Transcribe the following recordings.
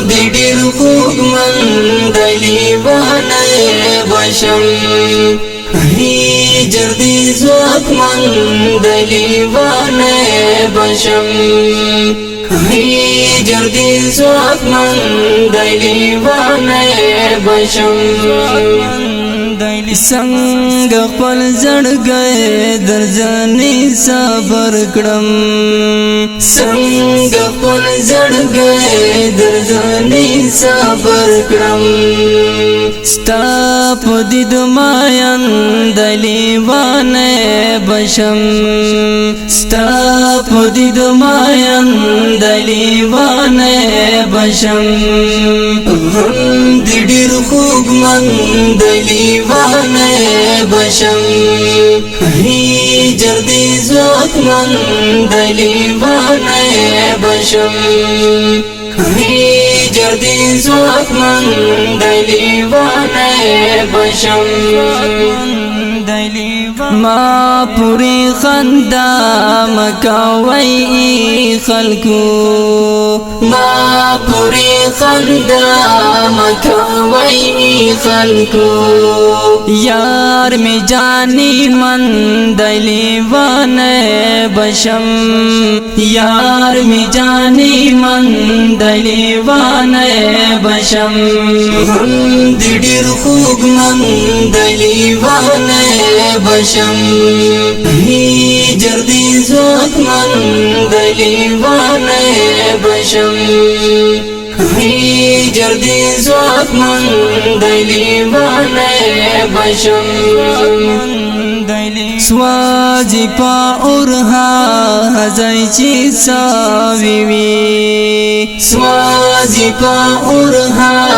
دیډیر خوږ مندلی وانه بشم هجر دی زواک مندلی وانه بشم هجر دی زواک مندلی وانه بشم څنګه خپل زړګی درځنې صبر کړم څنګه خپل زړګی درځنې صبر کړم ستا په دید ماین دلی وانه بشم ستا په دید ماین دلی وانه بشم هم ډېر خوږ مندلی وانه بشم هجر دی زواک مندلی وانه بشم هجر دی زواک مندلی وانه بشم ما پوری خندا مکوئی خلقو ما پوری خندا مکوئی خلقو یار می جانی من دلی وانه بشم یار می جانی من دلی وانه بشم ډېر خوږ مندلی وانه بشم هجر دی زواک مندلی وانه بشم هجر دی زواک مندلی وانه بشم سوازی پا اورها هزای چی ساوی وی سوازی پا اورها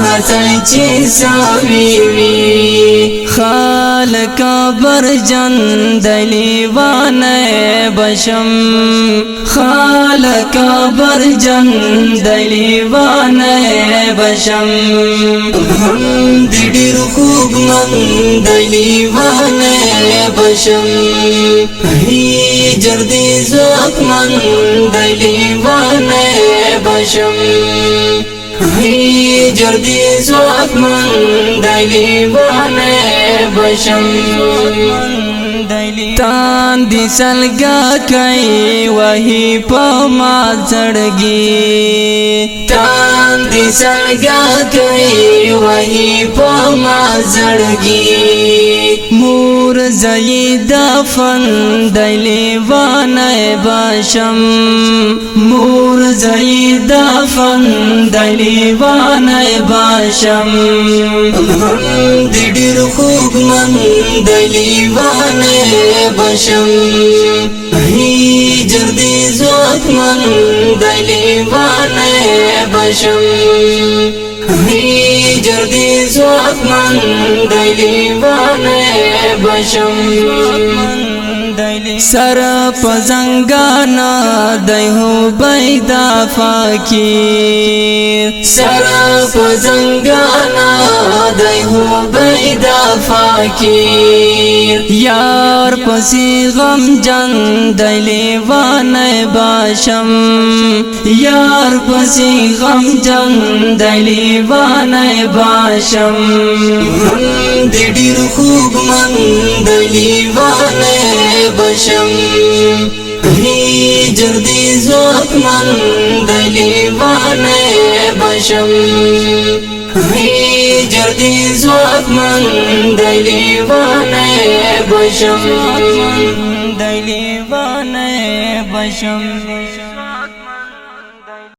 هزای چی ساوی وی خالق برجن دلی وانه بشم خالق برجن دلی وانه بشم ډېر خوږ مندلی وانه بشم هجر دی زواک مندلی وانه بشم هجر دی زواک مندلی وانه بشم تان دی سلگا کئی وہی پا ما زڑگی تان دی سلگا کئی وہی پا ما زڑگی مور زید فن دلی وانه باشم مور زید فن دلی وانه باشم ډېر خوږ مندلی وانه بشم هجر دی زواک مندلی وانه بشم هجر دی زواک مندلی وانه بشم سر پزنگانا دیہو بیدا فاکیر سر پزنگانا دیہو بیدا فاکیر یار پسی غم جن دلی وانه باشم یار پسی غم جن دلی وانه باشم ډېر خوږ مندلی وانه بشم هجر دی زواک مندلی وانه بشم هجر دی زواک مندلی وانه بشم دلی وانه بشم